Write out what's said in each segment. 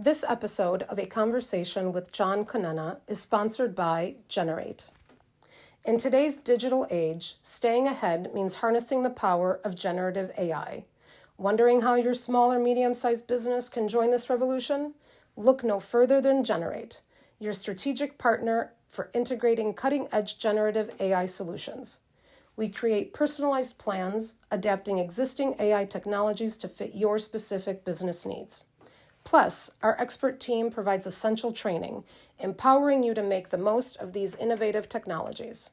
This episode of A Conversation with John Conenna is sponsored by Generate. In today's digital age, staying ahead means harnessing the power of generative AI. Wondering how your small or medium-sized business can join this revolution? Look no further than Generate, your strategic partner for integrating cutting-edge generative AI solutions. We create personalized plans, adapting existing AI technologies to fit your specific business needs. Plus, our expert team provides essential training, empowering you to make the most of these innovative technologies.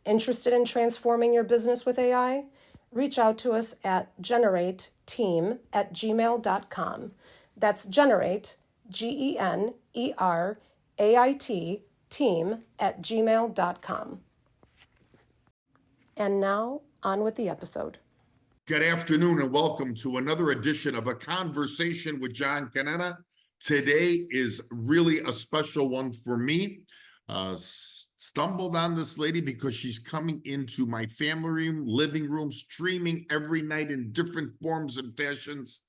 Interested in transforming your business with AI? Reach out to us at generateteam@gmail.com. That's generate, GENERAIT, team@gmail.com. And now, on with the episode. Good afternoon and welcome to another edition of A Conversation with John Conenna. Today is really a special one for me. Stumbled on this lady because she's coming into my family room, living room, streaming every night in different forms and fashions.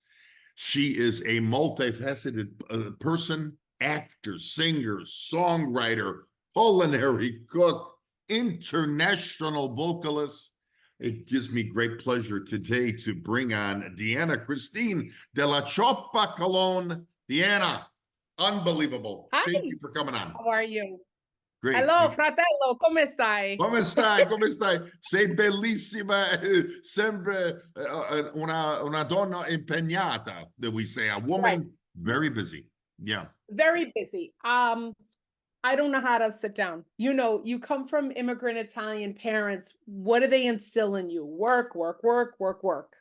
She is a multifaceted person, actor, singer, songwriter, culinary cook, international vocalist. It gives me great pleasure today to bring on Deanna Christine Dellacioppa Colon. Deanna, unbelievable. Hi. Thank you for coming on. How are you? Great. Hello, fratello, come stai? Come stai? Come stai? Sei bellissima, sempre una donna impegnata, that we say, a woman Right. very busy. Yeah. Very busy. I don't know how to sit down. You know, you come from immigrant Italian parents. What do they instill in you? Work, work, work, work, work.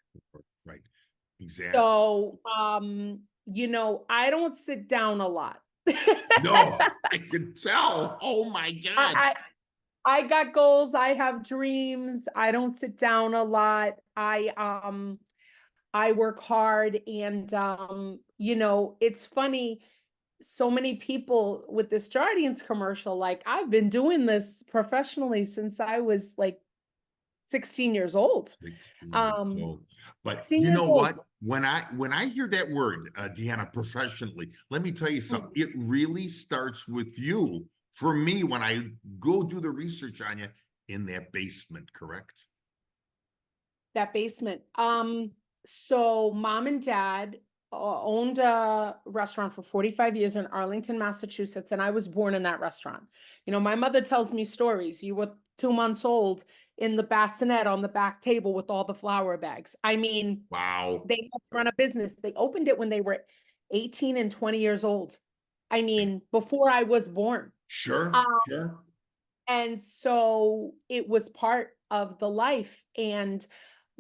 Right. Exactly. So, you know, I don't sit down a lot. No, I can tell. Oh my God. I got goals. I have dreams. I don't sit down a lot. I work hard, and you know, it's funny. So many people with this Jardiance commercial, like, I've been doing this professionally since I was like 16 years old. 16 years old. But 16 you years know old. what? When I hear that word, Deanna, professionally, let me tell you something. It really starts with you. For me, when I go do the research on you, in that basement, correct? That basement. So mom and dad owned a restaurant for 45 years in Arlington, Massachusetts, and I was born in that restaurant. You know, my mother tells me stories. You were 2 months old in the bassinet on the back table with all the flour bags. I mean, Wow. they had to run a business. They opened it when they were 18 and 20 years old. I mean, before I was born. Sure, sure. And so it was part of the life. And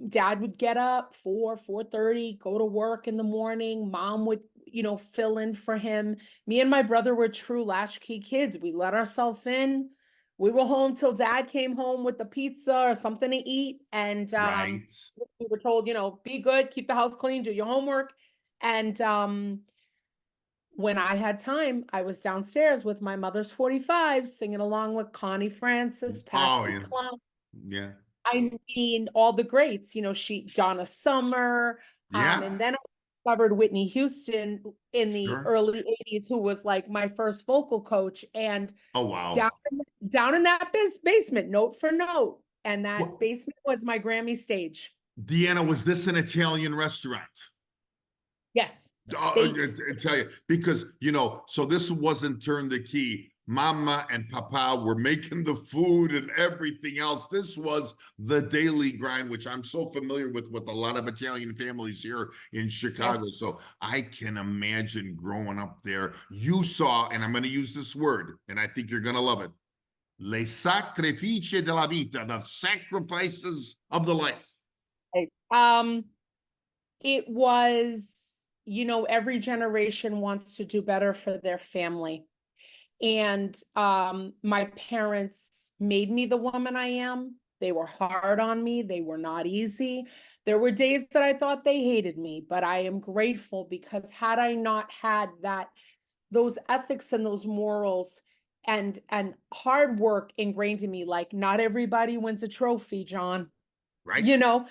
dad would get up 4:30, go to work in the morning. Mom would, you know, fill in for him. Me and my brother were true latchkey kids. We let ourselves in. We were home till dad came home with the pizza or something to eat. And Right. we were told, you know, be good, keep the house clean, do your homework. And when I had time, I was downstairs with my mother's 45, singing along with Connie Francis, Patsy yeah. Cline. Yeah. I mean, all the greats, you know, Donna Summer. Yeah. And then I discovered Whitney Houston in the Sure. early 80s, who was like my first vocal coach. And Oh, wow. down in that basement, note for note. And that What? basement was my Grammy stage. Deanna, was this an Italian restaurant? Yes. I tell you, because, you know, so this wasn't turn the key. Mama and Papa were making the food and everything else. This was the daily grind, which I'm so familiar with a lot of Italian families here in Chicago. Yeah. So I can imagine growing up there. You saw, and I'm going to use this word, and I think you're going to love it, le sacrifici della vita, the sacrifices of the life. It was, you know, every generation wants to do better for their family. And my parents made me the woman I am. They were hard on me. They were not easy. There were days that I thought they hated me, but I am grateful, because had I not had those ethics and those morals and hard work ingrained in me, like, not everybody wins a trophy, John. Right. You know,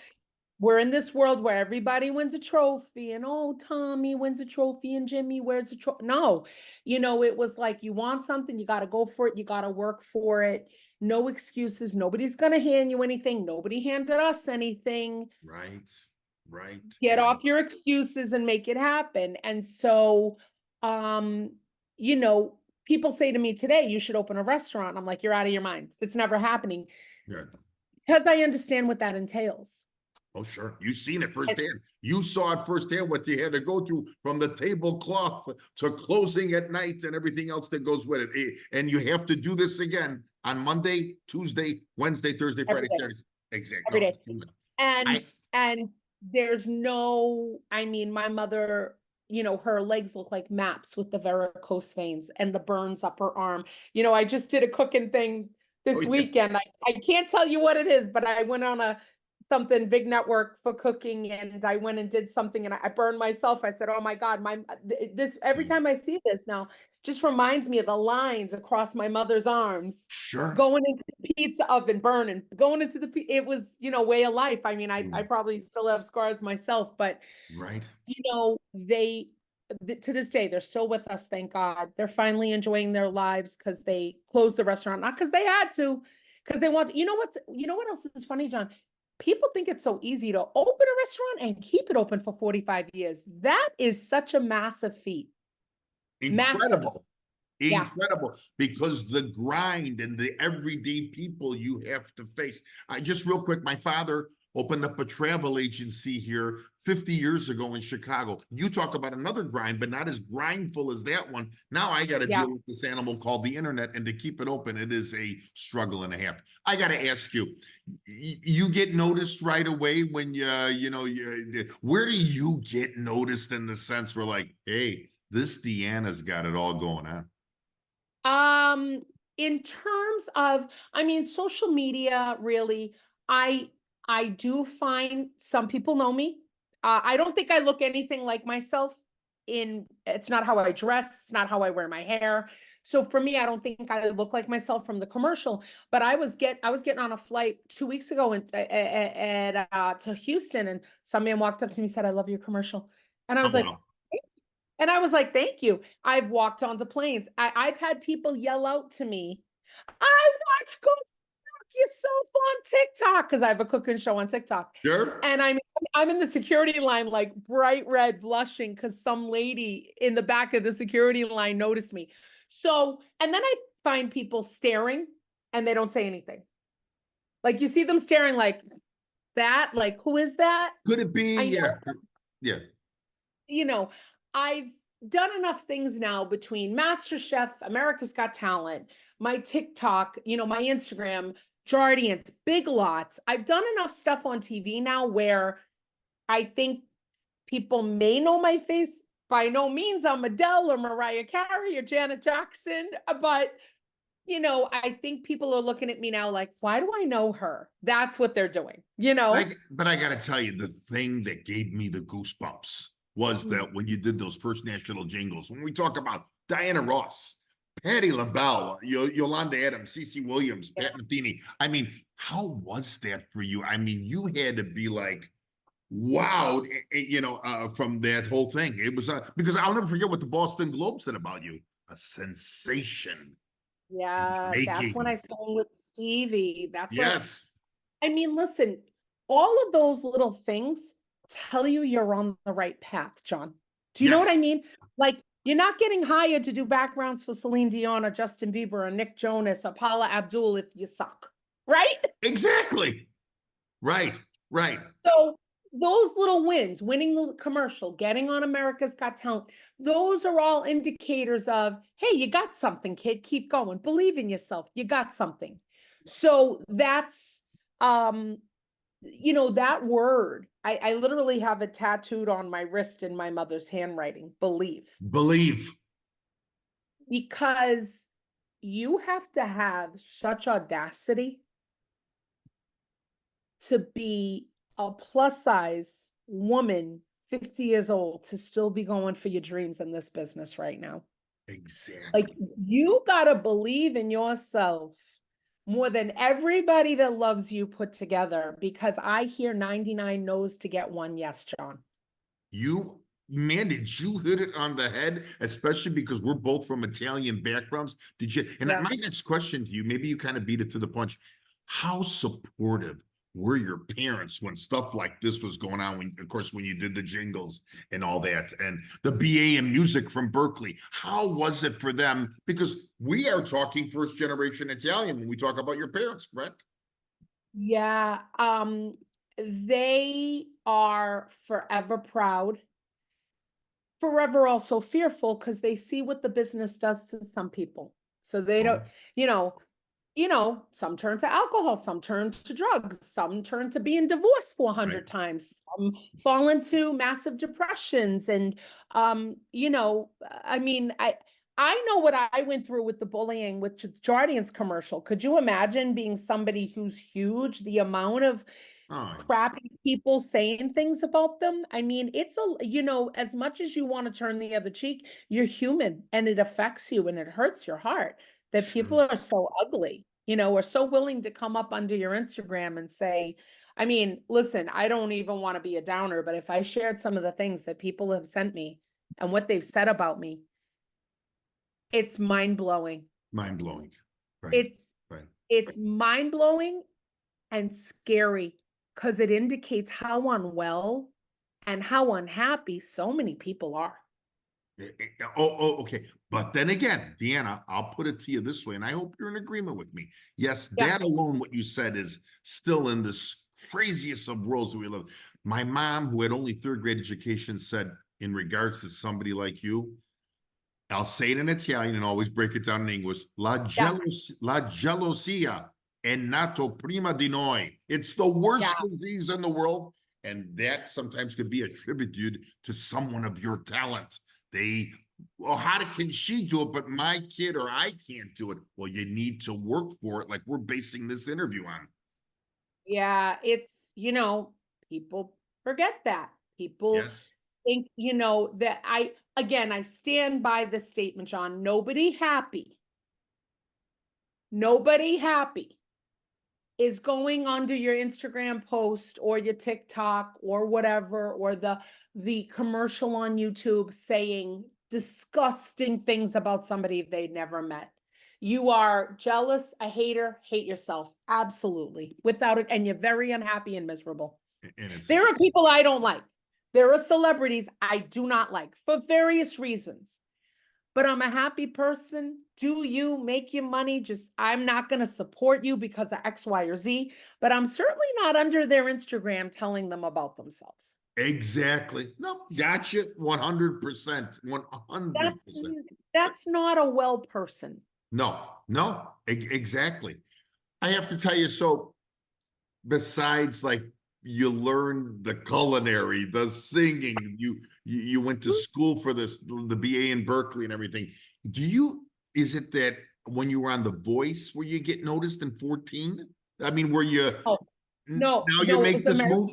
We're in this world where everybody wins a trophy and, oh, Tommy wins a trophy and Jimmy wears a trophy. No, it was like, you want something, you got to go for it. You got to work for it. No excuses. Nobody's going to hand you anything. Nobody handed us anything. Right. Get off your excuses and make it happen. And so, people say to me today, you should open a restaurant. I'm like, you're out of your mind. It's never happening. Yeah. Because I understand what that entails. Oh, sure. You've seen it firsthand. You saw it firsthand, what you had to go through from the tablecloth to closing at night and everything else that goes with it. And you have to do this again on Monday, Tuesday, Wednesday, Thursday, Friday, Saturday. Exactly. Every day. And there's no, my mother, her legs look like maps with the varicose veins and the burns up her arm. I just did a cooking thing this weekend. I can't tell you what it is, but I went on something big network for cooking, and I went and did something and I burned myself. I said, oh my God, every time I see this now, just reminds me of the lines across my mother's arms. Sure. Going into the pizza oven, burning, going into it was, way of life. I probably still have scars myself, but right. They, to this day, they're still with us. Thank God. They're finally enjoying their lives because they closed the restaurant, not because they had to, because they want, what else is funny, John? People think it's so easy to open a restaurant and keep it open for 45 years. That is such a massive feat. Incredible. Massive. Incredible. Because the grind and the everyday people you have to face. Just real quick, my father opened up a travel agency here 50 years ago in Chicago. You talk about another grind, but not as grindful as that one. Now I got to deal with this animal called the internet, and to keep it open, it is a struggle and a half. I got to ask you, you get noticed right away when where do you get noticed in the sense where like, hey, this Deanna's got it all going on? In terms of, social media, really, I do find some people know me. I don't think I look anything like myself. It's not how I dress. It's not how I wear my hair. So for me, I don't think I look like myself from the commercial. But I was getting on a flight 2 weeks ago to Houston, and some man walked up to me and said, "I love your commercial," and I was like. Wow. And I was like, thank you. I've walked onto planes. I've had people yell out to me, I watch Go Fuck Yourself on TikTok, because I have a cooking show on TikTok. Sure. And I'm in the security line, like bright red, blushing, because some lady in the back of the security line noticed me. So, and then I find people staring and they don't say anything. Like you see them staring like that, like, who is that? Could it be? Yeah. I've done enough things now between MasterChef, America's Got Talent, my TikTok, my Instagram, Jardiance, Big Lots. I've done enough stuff on TV now where I think people may know my face. By no means I'm Adele or Mariah Carey or Janet Jackson, but I think people are looking at me now like, why do I know her? That's what they're doing, But I got to tell you, the thing that gave me the goosebumps was that when you did those first national jingles, when we talk about Diana Ross, Patti LaBelle, Yolanda Adams, CeCe Williams, Pat Metheny. How was that for you? You had to be like, wow, from that whole thing. It was because I'll never forget what the Boston Globe said about you. A sensation. Yeah, that's when I sang with Stevie. That's yes. Listen, all of those little things tell you you're on the right path, John. Do you know what I mean? Like, you're not getting hired to do backgrounds for Celine Dion or Justin Bieber or Nick Jonas or Paula Abdul if you suck, right? Exactly. Right. So those little wins, winning the commercial, getting on America's Got Talent, those are all indicators of, hey, you got something, kid, keep going. Believe in yourself. You got something. So that's, that word, I literally have it tattooed on my wrist in my mother's handwriting, believe. Because you have to have such audacity to be a plus size woman, 50 years old, to still be going for your dreams in this business right now. Exactly. Like, you got to believe in yourself more than everybody that loves you put together, because I hear 99 no's to get one yes, John. Man, did you hit it on the head, especially because we're both from Italian backgrounds? Did you? And Yeah. my next question to you, maybe you kind of beat it to the punch. How supportive were your parents when stuff like this was going on? When, of course, when you did the jingles and all that, and the BA in music from Berkeley, how was it for them? Because we are talking first generation Italian when we talk about your parents, correct? Yeah, they are forever proud, forever also fearful, because they see what the business does to some people. So they don't, some turn to alcohol, some turn to drugs, some turn to being divorced 400 times, some fall into massive depressions. And, I mean, I know what I went through with the bullying with Jardian's commercial. Could you imagine being somebody who's huge, the amount of crappy people saying things about them? I mean, it's as much as you want to turn the other cheek, you're human, and it affects you and it hurts your heart that people are so ugly, are so willing to come up under your Instagram and say, I mean, listen, I don't even want to be a downer, but if I shared some of the things that people have sent me and what they've said about me, it's mind-blowing. Mind-blowing. Right. It's mind-blowing and scary, because it indicates how unwell and how unhappy so many people are. Okay. But then again, Deanna, I'll put it to you this way, and I hope you're in agreement with me. Yes, that alone, what you said, is still in this craziest of worlds that we live. My mom, who had only third grade education, said, in regards to somebody like you, I'll say it in Italian and always break it down in English. La gelosia è nato prima di noi. It's the worst disease in the world. And that sometimes could be attributed to someone of your talent. Can she do it, but my kid or I can't do it? Well, you need to work for it, like we're basing this interview on. Yeah, it's, people forget that. People think, that I stand by the statement, John. Nobody happy is going under your Instagram post or your TikTok or whatever, or the commercial on YouTube saying disgusting things about somebody they'd never met. You are jealous, a hater, hate yourself. Absolutely. Without it. And you're very unhappy and miserable. There are people I don't like. There are celebrities I do not like for various reasons. But I'm a happy person. Do you make your money? I'm not going to support you because of X, Y, or Z, but I'm certainly not under their Instagram telling them about themselves. Exactly. No, gotcha. 100%. 100%. That's not a well person. No, exactly. I have to tell you, so besides, like, you learn the culinary, the singing, you went to school for this, the BA in Berkeley and everything. Is it that when you were on The Voice, where you get noticed in 14? I mean, were you? Oh, no. Now you make this move?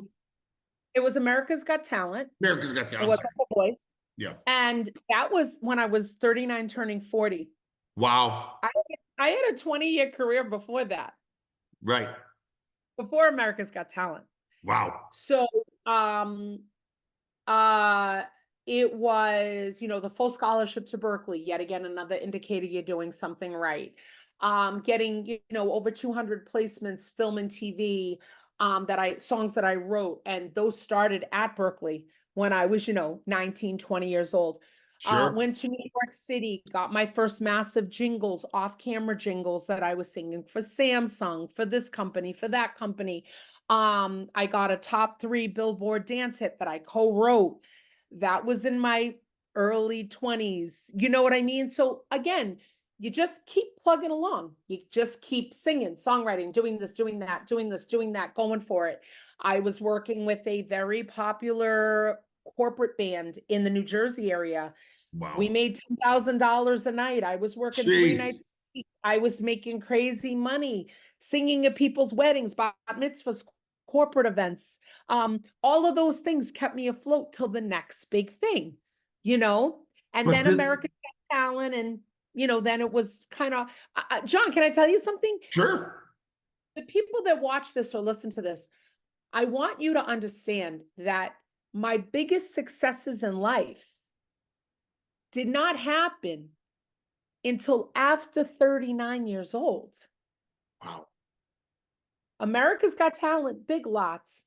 It was America's Got Talent. America's Got Talent. It was The Voice. Yeah. And that was when I was 39 turning 40. Wow. I had a 20-year career before that. Right. Before America's Got Talent. Wow. So, it was, the full scholarship to Berkeley, yet again, another indicator you're doing something right. Getting, over 200 placements, film and TV, songs that I wrote, and those started at Berkeley when I was, 19, 20 years old. Sure. Went to New York City, got my first massive jingles, off-camera jingles that I was singing for Samsung, for this company, for that company. I got a top 3 Billboard dance hit that I co-wrote. That was in my early 20s. You know what I mean? So again, you just keep plugging along. You just keep singing, songwriting, doing this, doing that, doing this, doing that, going for it. I was working with a very popular corporate band in the New Jersey area. Wow. We made $10,000 a night. I was working 3 nights a week. I was making crazy money, singing at people's weddings, bat mitzvahs, corporate events. All of those things kept me afloat till the next big thing, and then America's Got Talent, and then it was kind of, John, can I tell you something? Sure. The people that watch this or listen to this, I want you to understand that my biggest successes in life did not happen until after 39 years old. Wow. America's Got Talent, Big Lots,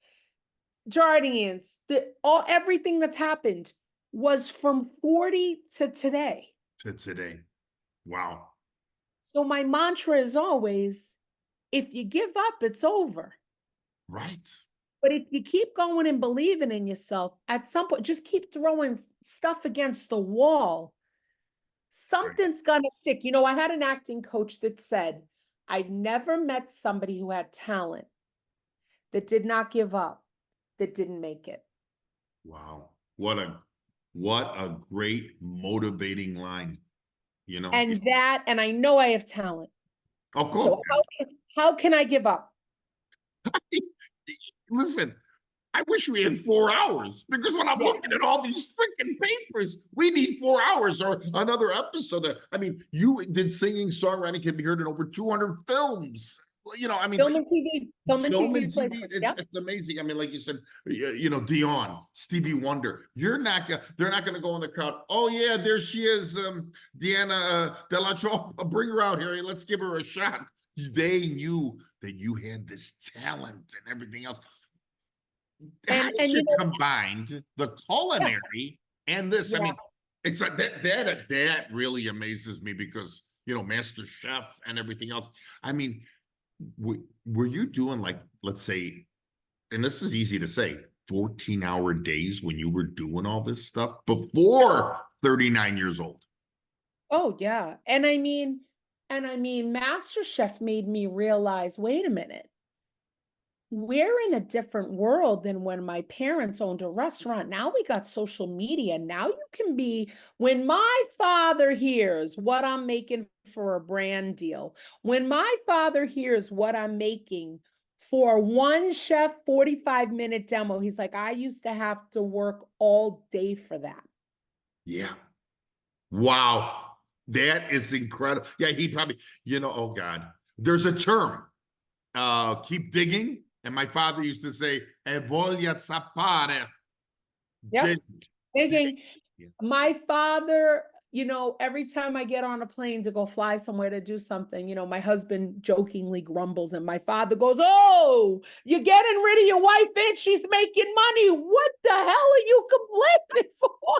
Jardinians, everything that's happened was from 40 to today. To today. Wow. So my mantra is always, if you give up, it's over. Right. But if you keep going and believing in yourself, at some point, just keep throwing stuff against the wall. Something's gonna stick. I had an acting coach that said, I've never met somebody who had talent that did not give up, that didn't make it. Wow. What a great motivating line, And I know I have talent. Oh, cool. So how can I give up? Listen, I wish we had 4 hours, because when I'm looking at all these freaking papers, we need 4 hours or another episode. I mean, you did singing, songwriting, can be heard in over 200 films. Film and TV. It's amazing. I mean, like you said, Dion, Stevie Wonder. They're not going to go in the crowd. Oh yeah, there she is, Deanna Dellacioppa. Bring her out here. Let's give her a shot. They knew that you had this talent and everything else. How did you combined the culinary and this? I mean, it's like that really amazes me, because Master Chef and everything else. I mean, were you doing, like, let's say, and this is easy to say, 14-hour days when you were doing all this stuff before 39 years old? Oh yeah. And I mean, Master Chef made me realize, wait a minute, we're in a different world than when my parents owned a restaurant. Now we got social media. Now you can when my father hears what I'm making for a brand deal, when my father hears what I'm making for one chef 45-minute demo, he's like, I used to have to work all day for that. Yeah. Wow. That is incredible. Yeah, he probably, oh God, there's a term, keep digging. And my father used to say, "E voglia zappare." Yep. Digging. Yeah. My father, every time I get on a plane to go fly somewhere to do something, my husband jokingly grumbles, and my father goes, "Oh, you're getting rid of your wife and she's making money. What the hell are you complaining for?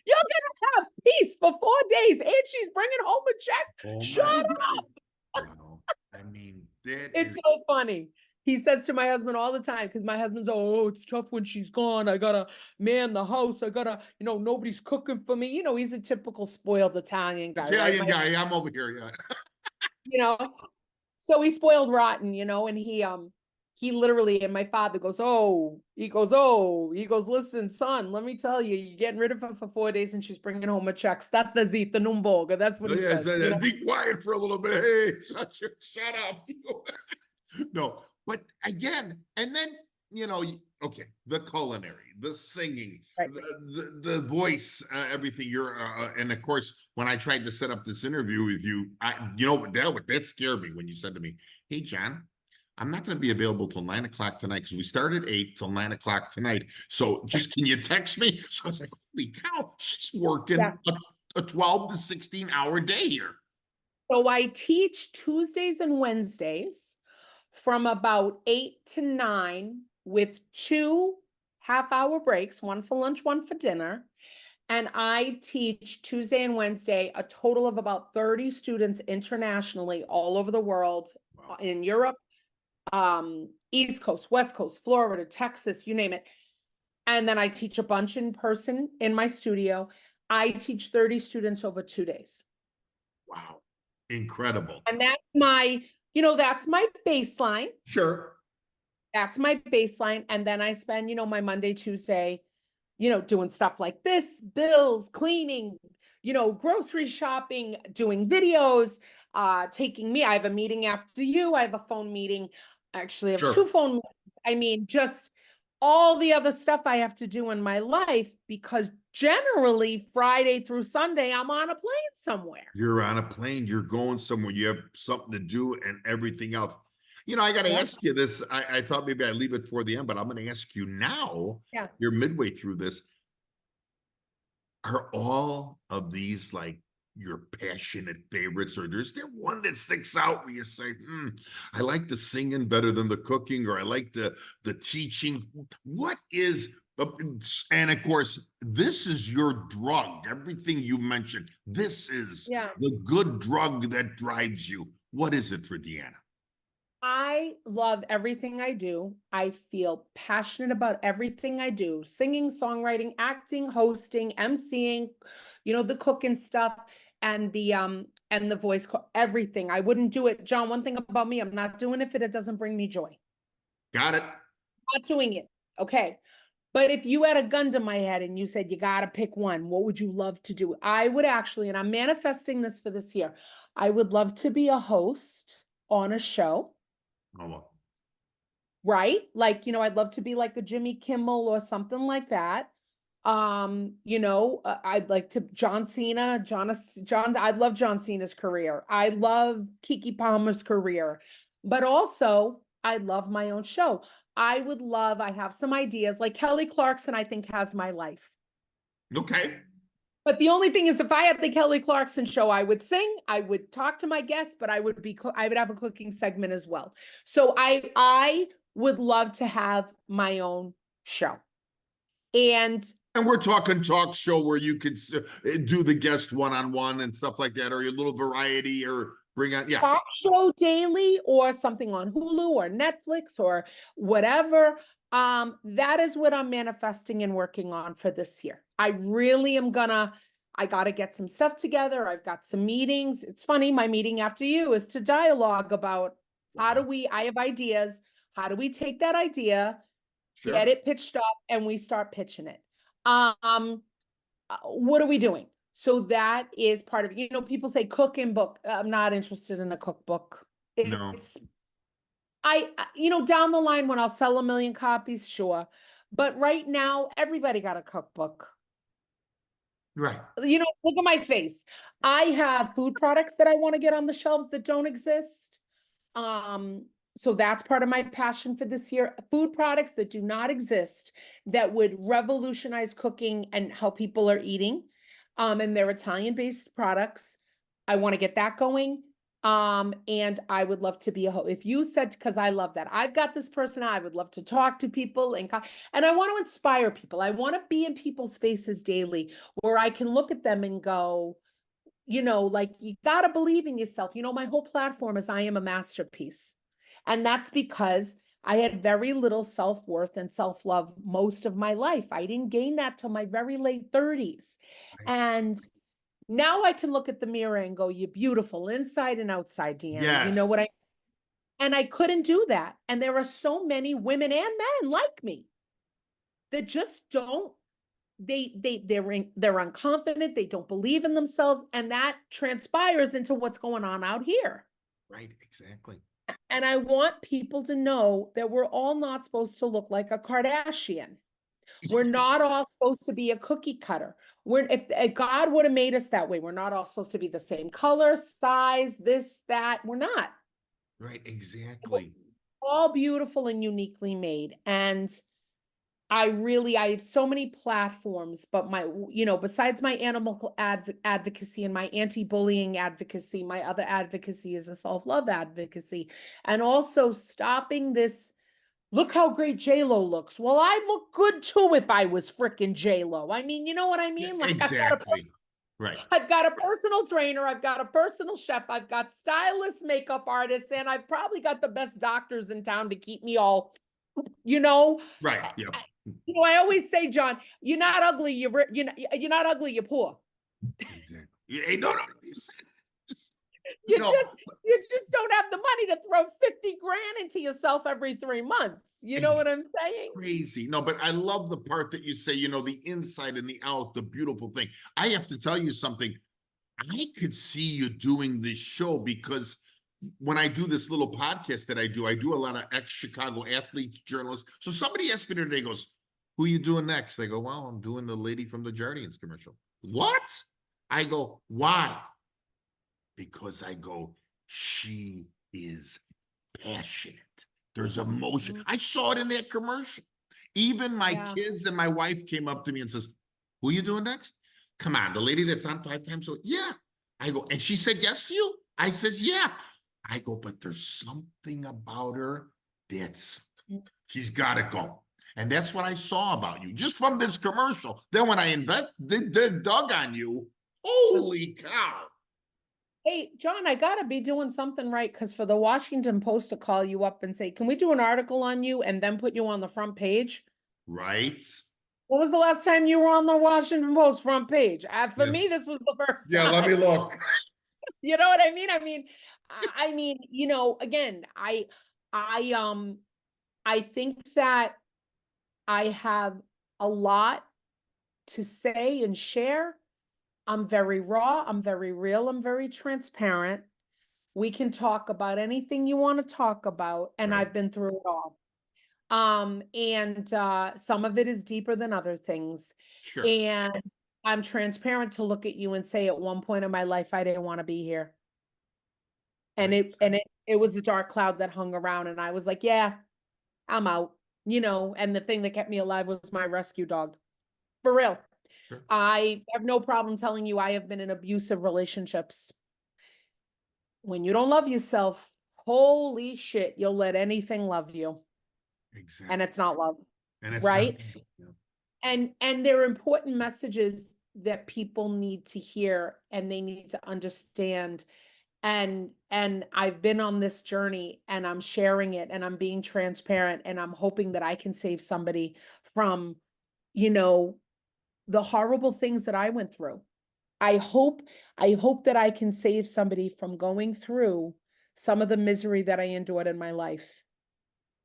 You're gonna have peace for 4 days and she's bringing home a check. Oh, shut up." Wow. I mean, it's so funny. He says to my husband all the time, because my husband's, oh, it's tough when she's gone. I gotta man the house. I gotta, nobody's cooking for me. He's a typical spoiled Italian guy. Italian guy. I'm over here. Yeah. So he's spoiled rotten, and he literally, and my father goes, listen, son, let me tell you, you're getting rid of her for 4 days and she's bringing home a check. State zitta, non voga. That's what he says. Be quiet for a little bit. Hey, shut up. No, but again, and then, okay, the culinary, the singing, right, the voice, everything. And of course, when I tried to set up this interview with you, that scared me when you said to me, "Hey, John, I'm not going to be available till 9 o'clock tonight, because we start at 8 till 9 o'clock tonight. So just, can you text me?" So I was like, holy cow, she's working a 12 to 16-hour day here. So I teach Tuesdays and Wednesdays from about 8 to 9 with 2 half-hour breaks, one for lunch, one for dinner. And I teach Tuesday and Wednesday a total of about 30 students internationally, all over the world, in Europe, East Coast, West Coast, Florida, Texas, you name it. And then I teach a bunch in person in my studio. I teach 30 students over 2 days. Wow. Incredible. And that's my baseline. Sure. That's my baseline. And then I spend, my Monday, Tuesday, doing stuff like this, bills, cleaning, grocery shopping, doing videos, I have a meeting after you. I have a phone meeting. Actually, I have 2 phone meetings. I mean, just all the other stuff I have to do in my life, because generally Friday through Sunday, I'm on a plane somewhere. You're on a plane, you're going somewhere, you have something to do and everything else. You know, I got to ask you this. I thought maybe I'd leave it for the end, but I'm going to ask you now. Yeah. You're midway through this. Are all of these like your passionate favorites, or is there one that sticks out where you say, I like the singing better than the cooking, or I like the teaching? What is, and of course, this is your drug. Everything you mentioned, this is the good drug that drives you. What is it for Deanna? I love everything I do. I feel passionate about everything I do. Singing, songwriting, acting, hosting, emceeing, the cooking stuff, and the voice, everything. I wouldn't do it. John, one thing about me, I'm not doing it if it doesn't bring me joy. Got it. Not doing it. Okay. But if you had a gun to my head and you said, you got to pick one, what would you love to do? I would actually, and I'm manifesting this for this year, I would love to be a host on a show. Oh. Right? Like, I'd love to be like a Jimmy Kimmel or something like that. I'd like to John Cena, I love John Cena's career. I love Keke Palmer's career, but also I love my own show. I have some ideas like Kelly Clarkson, I think has my life. Okay. But the only thing is, if I had the Kelly Clarkson show, I would sing, I would talk to my guests, but I would have a cooking segment as well. So I would love to have my own show. And we're talking talk show where you could do the guest one-on-one and stuff like that, or a little variety, or bring on, talk show daily, or something on Hulu or Netflix or whatever. That is what I'm manifesting and working on for this year. I really am I got to get some stuff together. I've got some meetings. It's funny, my meeting after you is to dialogue about I have ideas. How do we take that idea, get it pitched up, and we start pitching it? What are we doing? So that is part of it. People say cook and book. I'm not interested in a cookbook. No. Down the line when I'll sell 1 million copies, sure. But right now, everybody got a cookbook. Right. Look at my face. I have food products that I want to get on the shelves that don't exist. So that's part of my passion for this year. Food products that do not exist that would revolutionize cooking and how people are eating. And they're Italian-based products. I want to get that going. And I would love to be a host. If you said, because I love that, I've got this person, I would love to talk to people and I want to inspire people. I want to be in people's faces daily where I can look at them and go, like, you got to believe in yourself. My whole platform is I am a masterpiece. And that's because I had very little self-worth and self-love most of my life. I didn't gain that till my very late 30s. Right. And now I can look at the mirror and go, you're beautiful inside and outside, Deanna. Yes. You know what and I couldn't do that. And there are so many women and men like me that just don't, they're unconfident. They don't believe in themselves. And that transpires into what's going on out here. Right. Exactly. And I want people to know that we're all not supposed to look like a Kardashian. We're not all supposed to be a cookie cutter. If God would have made us that way, we're not all supposed to be the same color, size, this, that. We're not. Right, exactly. We're all beautiful and uniquely made. And I have so many platforms, but besides my animal advocacy and my anti-bullying advocacy, my other advocacy is a self-love advocacy. And also stopping this, look how great J-Lo looks. Well, I look good too if I was frickin' J-Lo. I mean, you know what I mean? Like exactly. Right. I've got a personal trainer. I've got a personal chef. I've got stylists, makeup artists, and I've probably got the best doctors in town to keep me all, Right. Yeah. I always say, John, you're not ugly. You're not ugly. You're poor. Exactly. Hey, no. You just don't have the money to throw 50 grand into yourself every 3 months. You know what I'm saying? Crazy. No, but I love the part that you say, the inside and the out, the beautiful thing. I have to tell you something. I could see you doing this show because when I do this little podcast that I do a lot of ex-Chicago athletes, journalists. So somebody asked me today, goes, who are you doing next? They go, well, I'm doing the lady from the Jardines commercial. What? I go, why? Because I go, she is passionate. There's emotion. I saw it in that commercial. Even my kids and my wife came up to me and says, who are you doing next? Come on, the lady that's on 5 times. So yeah. I go, and she said yes to you? I says, yeah. I go, but there's something about her that's, she's got to go. And that's what I saw about you, just from this commercial. Then when I dug on you, holy cow. Hey, John, I gotta be doing something right, because for the Washington Post to call you up and say, can we do an article on you and then put you on the front page? Right. When was the last time you were on the Washington Post front page? For me, this was the first Yeah, time. let me look. You know what I mean? I mean, you know, again, I think that I have a lot to say and share. I'm very raw, I'm very real, I'm very transparent. We can talk about anything you want to talk about, and Right. I've been through it all. And some of it is deeper than other things. Sure. And I'm transparent to look at you and say, at one point in my life, I didn't want to be here. And it was a dark cloud that hung around, and I was like, yeah, I'm out, you know, and the thing that kept me alive was my rescue dog. For real. Sure. I have no problem telling you I have been in abusive relationships. When you don't love yourself, holy shit, you'll let anything love you. Exactly. And it's not love. And it's right? not, yeah. And they're important messages that people need to hear and they need to understand. And I've been on this journey, and I'm sharing it, and I'm being transparent, and I'm hoping that I can save somebody from, you know, the horrible things that I went through. I hope that I can save somebody from going through some of the misery that I endured in my life.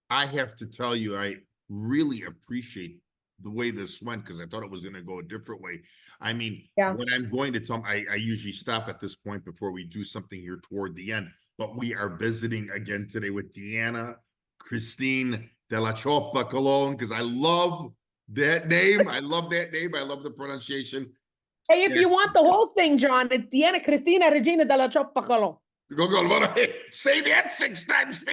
I have to tell you, I really appreciate the way this went, because I thought it was going to go a different way. I mean, when I'm going to tell them, I usually stop at this point before we do something here toward the end, but we are visiting again today with Deanna Christine Dellacioppa Colon, because I love that name. I love that name. I love the pronunciation. Hey, if you want the whole thing, John, it's Deanna Cristina Regina Dellacioppa Colon. Go. Say that 6 times.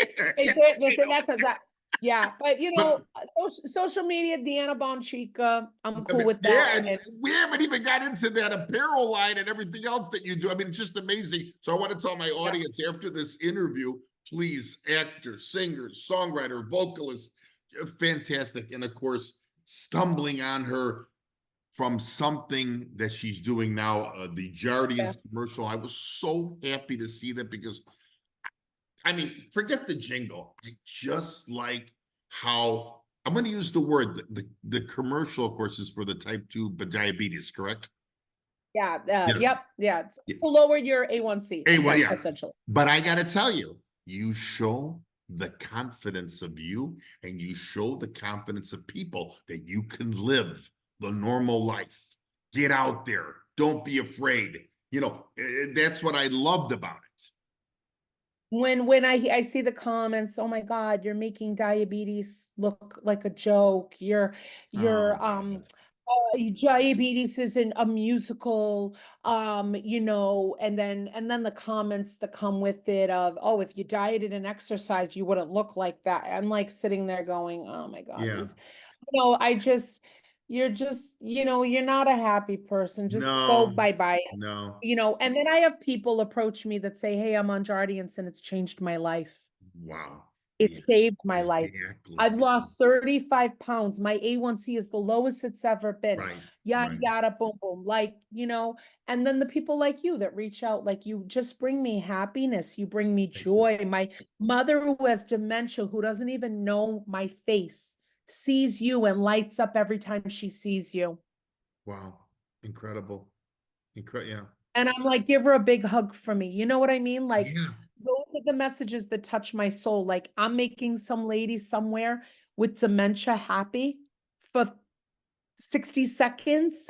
Yeah, but you know, social media, Deanna Bonchica, I'm cool with that. Yeah, and we haven't even got into that apparel line and everything else that you do. I mean, it's just amazing. So I want to tell my audience, after this interview, please, actor, singer, songwriter, vocalist, fantastic. And of course, stumbling on her from something that she's doing now, the Jardines commercial. I was so happy to see that, because I mean, forget the jingle. I just like how, I'm going to use the word, the commercial, of course, is for the type 2 diabetes, correct? Yeah. It's to lower your A1C, essentially. But I got to tell you, you show the confidence of you, and you show the confidence of people that you can live the normal life. Get out there. Don't be afraid. You know, that's what I loved about it. When I see the comments, oh my God, you're making diabetes look like a joke. Diabetes isn't a musical, you know, and then the comments that come with it of, oh, if you dieted and exercised, you wouldn't look like that. I'm like sitting there going, oh my God, you're just, you know, you're not a happy person. Just go bye-bye. No. You know, and then I have people approach me that say, hey, I'm on Jardines and it's changed my life. Wow. It saved my life. I've lost 35 pounds. My A1C is the lowest it's ever been. Yada, boom, boom. Like, you know, and then the people like you that reach out, like, you just bring me happiness. You bring me joy. My mother, who has dementia, who doesn't even know my face, sees you and lights up every time she sees you. Wow. Incredible. And I'm like, give her a big hug for me. You know what I mean? Like, those are the messages that touch my soul. Like, I'm making some lady somewhere with dementia happy for 60 seconds.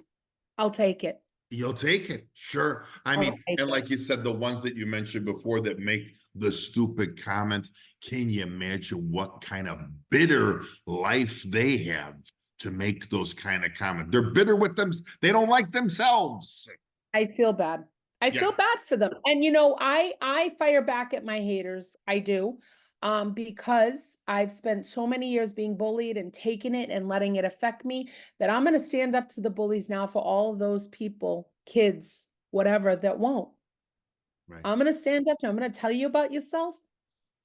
I'll take it. You'll take it. Sure. I I'll mean, take and it. like you said, the ones that you mentioned before that make the stupid comments, can you imagine what kind of bitter life they have to make those kind of comments? They're bitter with them. They don't like themselves. I feel bad. I Yeah. feel bad for them. And I fire back at my haters. I do. Because I've spent so many years being bullied and taking it and letting it affect me that I'm going to stand up to the bullies now for all of those people, kids, whatever, that won't. Right. I'm going to stand up to them. I'm going to tell you about yourself.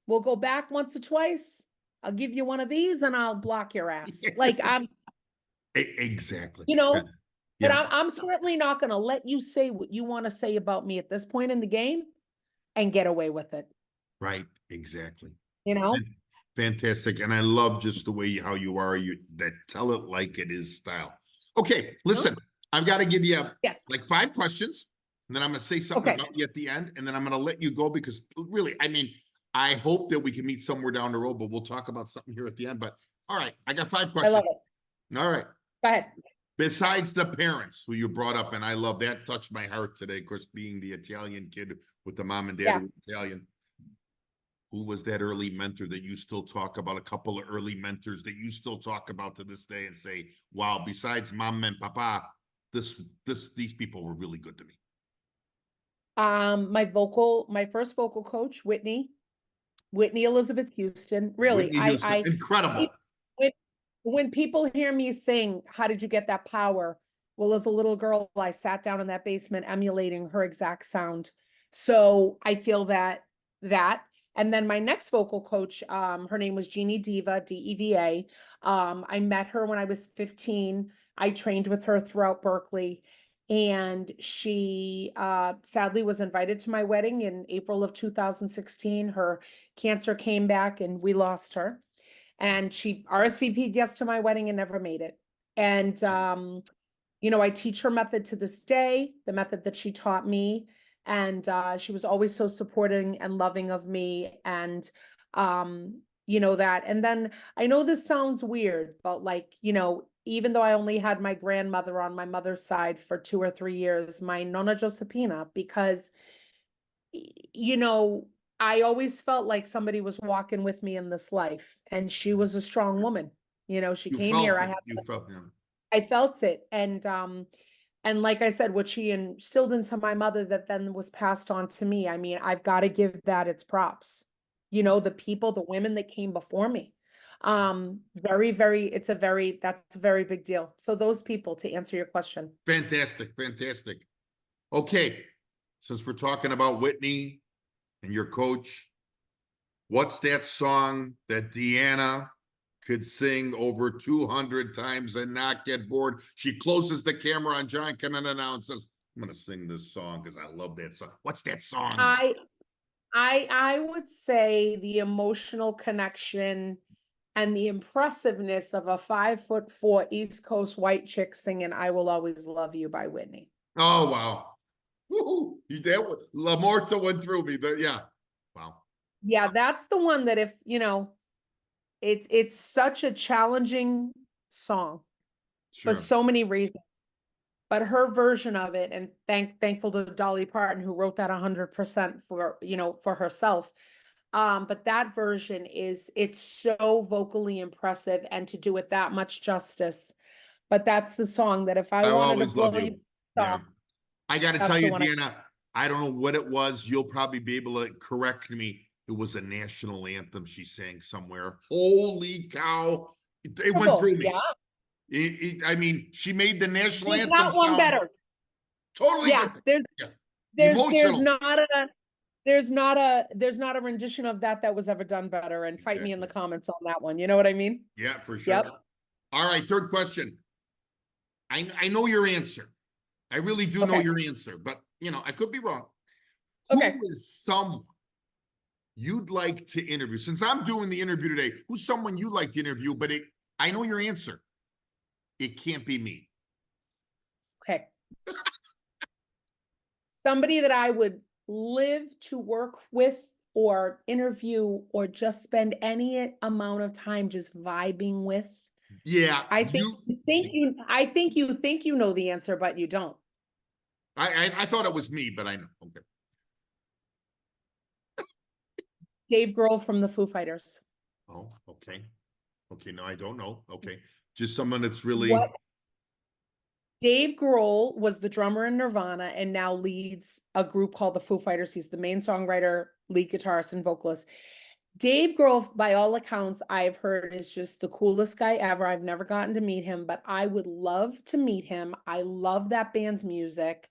We'll go back once or twice. I'll give you one of these and I'll block your ass. Like Exactly. but Yeah. I'm certainly not going to let you say what you want to say about me at this point in the game and get away with it. Right. Exactly. You know? Fantastic. And I love just the way how you are, that tell it like it is style. Okay, listen, I've got to give you like 5 questions, and then I'm going to say something about you at the end, and then I'm going to let you go because really, I mean, I hope that we can meet somewhere down the road, but we'll talk about something here at the end. But all right, I got 5 questions. I love it. All right. Go ahead. Besides the parents who you brought up, and I love that, touched my heart today, of course, being the Italian kid with the mom and dad who were Italian. Who was that early mentor that you still talk about? A couple of early mentors that you still talk about to this day and say, wow, besides mom and papa, these people were really good to me. My first vocal coach, Whitney Elizabeth Houston. Really, Whitney Houston, incredible. When people hear me sing, how did you get that power? Well, as a little girl, I sat down in that basement emulating her exact sound. So I feel that. And then my next vocal coach, her name was Jeannie Diva, D-E-V-A. I met her when I was 15. I trained with her throughout Berkeley. And she sadly was invited to my wedding in April of 2016. Her cancer came back and we lost her. And she RSVP'd yes to my wedding and never made it. And, I teach her method to this day, the method that she taught me. And she was always so supporting and loving of me. And, that. And then I know this sounds weird, but even though I only had my grandmother on my mother's side for 2 or 3 years, my Nonna Josephina, because, I always felt like somebody was walking with me in this life, and she was a strong woman. She came here. I felt it. And like I said, what she instilled into my mother that then was passed on to me. I mean, I've got to give that its props. The women that came before me. That's a very big deal. So those people, to answer your question. Fantastic. Okay. Since we're talking about Whitney and your coach, what's that song that Deanna could sing over 200 times and not get bored? She closes the camera on John Conenna now and says, I'm going to sing this song because I love that song. What's that song? I would say the emotional connection and the impressiveness of a 5'4" East Coast white chick singing "I Will Always Love You" by Whitney. Oh, wow. Woo-hoo. La Morta went through me, but yeah. Wow. Yeah, that's the one that if, it's such a challenging song for so many reasons. But her version of it, and thankful to Dolly Parton, who wrote that 100% for herself. But that version it's so vocally impressive, and to do it that much justice. But that's the song that if I wanted to blow you yeah. I got to tell you, Deanna, I don't know what it was. You'll probably be able to correct me. It was a national anthem she sang somewhere. Holy cow. It went through me. Yeah. I mean, she made the national anthem. Not one better. Totally different. There's not a rendition of that was ever done better. And fight me in the comments on that one. You know what I mean? Yeah, for sure. Yep. All right, third question. I know your answer. I really do know your answer, but I could be wrong. Who is someone you'd like to interview? Since I'm doing the interview today, who's someone you'd like to interview? But I know your answer. It can't be me. Okay. Somebody that I would live to work with or interview or just spend any amount of time just vibing with. Yeah. I think you think you know the answer, but you don't. I thought it was me, but I know. Okay. Dave Grohl from the Foo Fighters. Oh, okay. Okay, no, I don't know. Okay. Just someone that's really What? Dave Grohl was the drummer in Nirvana and now leads a group called the Foo Fighters. He's the main songwriter, lead guitarist, and vocalist. Dave Grohl, by all accounts, I've heard is just the coolest guy ever. I've never gotten to meet him, but I would love to meet him. I love that band's music.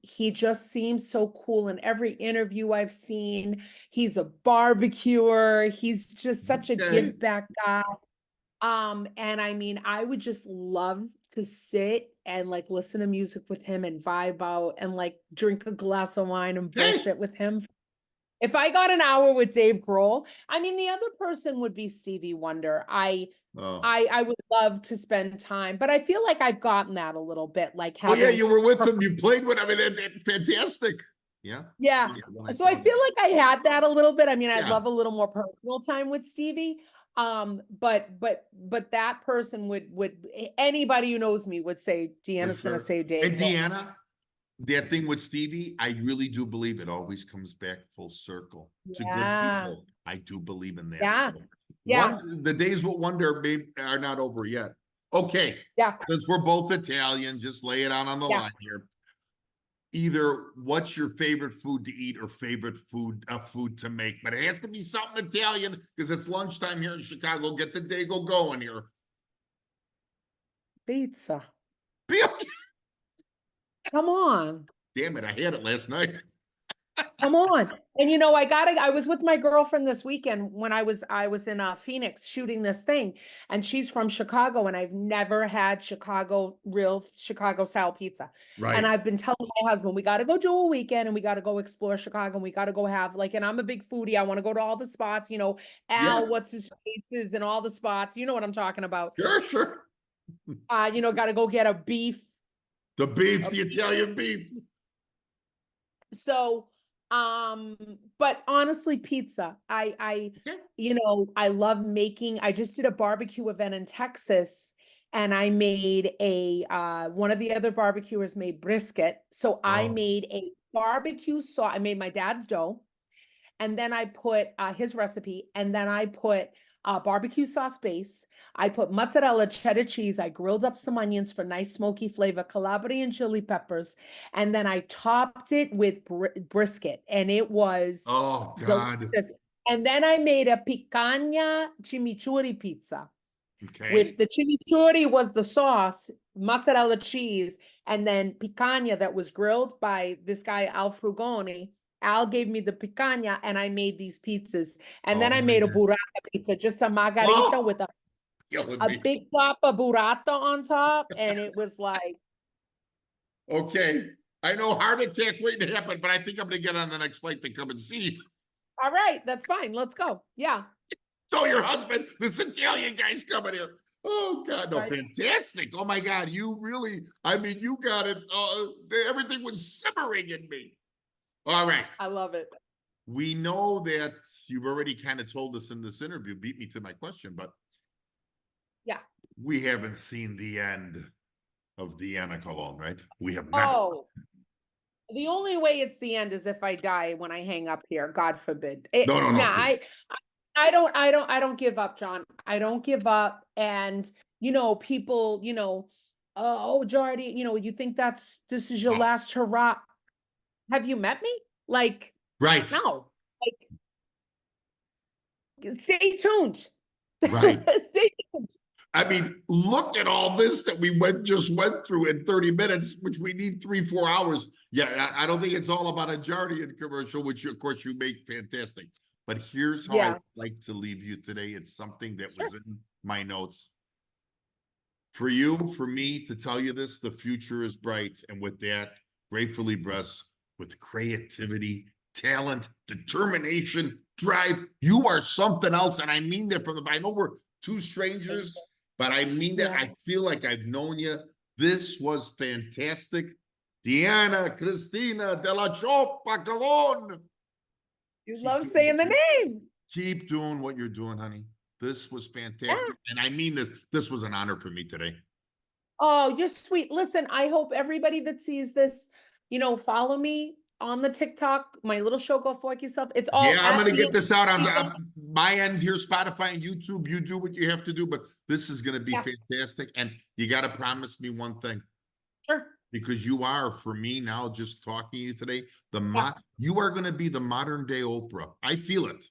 He just seems so cool in every interview I've seen. He's a barbecuer. He's just such a give back guy. And I mean, I would just love to sit and like listen to music with him and vibe out and like drink a glass of wine and bullshit with him. If I got an hour with Dave Grohl, I mean, the other person would be Stevie Wonder. I would love to spend time, but I feel like I've gotten that a little bit. Like, oh yeah, you were with him. You played with him. I mean, fantastic. Yeah. Yeah. So I feel like I had that a little bit. I mean, I'd love a little more personal time with Stevie. But that person would anybody who knows me would say Deanna's going to say Dave. And Deanna, that thing with Stevie, I really do believe it always comes back full circle to good people. I do believe in that. Yeah. So yeah. The days with Wonder are not over yet. Okay. Yeah. Since we're both Italian, just lay it out on the line here. Either what's your favorite food to eat or favorite food to make, but it has to be something Italian because it's lunchtime here in Chicago. Get the day going here. Pizza. Come on. Damn it, I had it last night. Come on. And you know, I was with my girlfriend this weekend when I was in Phoenix shooting this thing, and she's from Chicago, and I've never had real Chicago style pizza. Right. And I've been telling my husband, we got to go do a weekend and we got to go explore Chicago and we got to go have like, and I'm a big foodie. I want to go to all the spots, you know, what's his faces and all the spots. You know what I'm talking about. Sure. You know, got to go get a beef. The Italian beef. So, but honestly, pizza, you know, I love making, I just did a barbecue event in Texas and I made one of the other barbecuers made brisket. So I made a barbecue sauce. I made my dad's dough and then I put his recipe and then I put barbecue sauce base. I put mozzarella, cheddar cheese. I grilled up some onions for nice smoky flavor, Calabrian chili peppers, and then I topped it with brisket, and it was delicious. And then I made a picanha chimichurri pizza. Okay. With the chimichurri was the sauce, mozzarella cheese, and then picanha that was grilled by this guy Al Frugoni. Al gave me the picanha and I made these pizzas. And then I made a burrata pizza, just a margarita with a big plop of burrata on top. And it was like. Okay. I know heart attack waiting to happen, but I think I'm going to get on the next flight to come and see. All right. That's fine. Let's go. Yeah. So your husband, this Italian guy's coming here. Oh God, no, fantastic. Oh my God. You really, I mean, you got it. Everything was simmering in me. All right. I love it. We know that you've already kind of told us in this interview, beat me to my question, but yeah, we haven't seen the end of Deanna Colon, right? We have not. Oh, the only way it's the end is if I die when I hang up here. God forbid. No. Nah, I don't give up, John. I don't give up. And you know, people, you know, oh, Jordy, you know, you think this is your last hurrah. Have you met me? Like, right. No. Like, stay tuned. Right. Stay tuned. I mean, look at all this that we just went through in 30 minutes, which we need 3-4 hours. Yeah, I don't think it's all about a Jardian commercial, which of course you make fantastic. But here's how I'd like to leave you today. It's something that was in my notes. For you, for me to tell you this, the future is bright. And with that, gratefully blessed. With creativity, talent, determination, drive. You are something else. And I mean that I know we're two strangers, but I mean that. I feel like I've known you. This was fantastic. Deanna Cristina Dellacioppa Colon. You love saying the name. Keep doing what you're doing, honey. This was fantastic. And I mean this. This was an honor for me today. Oh, you're sweet. Listen, I hope everybody that sees this, follow me on the TikTok, my little show, Go Fork Yourself. It's all Yeah, I'm at gonna get Deanna this out on Colon. my end here, Spotify and YouTube. You do what you have to do, but this is gonna be Yeah. fantastic. And you gotta promise me one thing, Sure. because you are, for me now, just talking to you today, Yeah. you are gonna be the modern day Oprah. I feel it.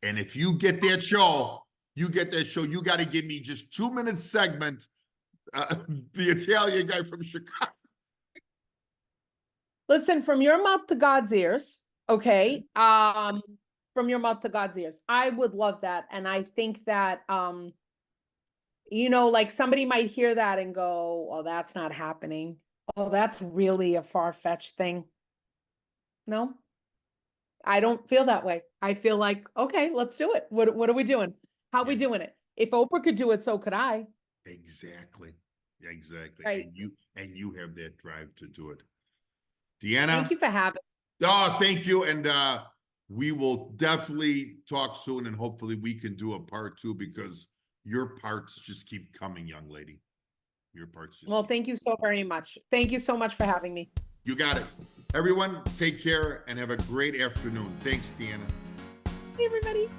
And if you get that show, you gotta give me just 2 minute segment. The Italian guy from Chicago. Listen, from your mouth to God's ears, okay? From your mouth to God's ears. I would love that. And I think that, like somebody might hear that and go, "Oh, that's not happening. Oh, that's really a far-fetched thing." No, I don't feel that way. I feel like, okay, let's do it. What are we doing? How are we doing it? If Oprah could do it, so could I. Exactly. Exactly. Right. And you have that drive to do it. Deanna. Thank you for having me. Oh, thank you. And we will definitely talk soon, and hopefully we can do a part 2, because your parts just keep coming, young lady. Your parts just Well, thank you so very much. Thank you so much for having me. You got it. Everyone, take care and have a great afternoon. Thanks, Deanna. Hey, everybody.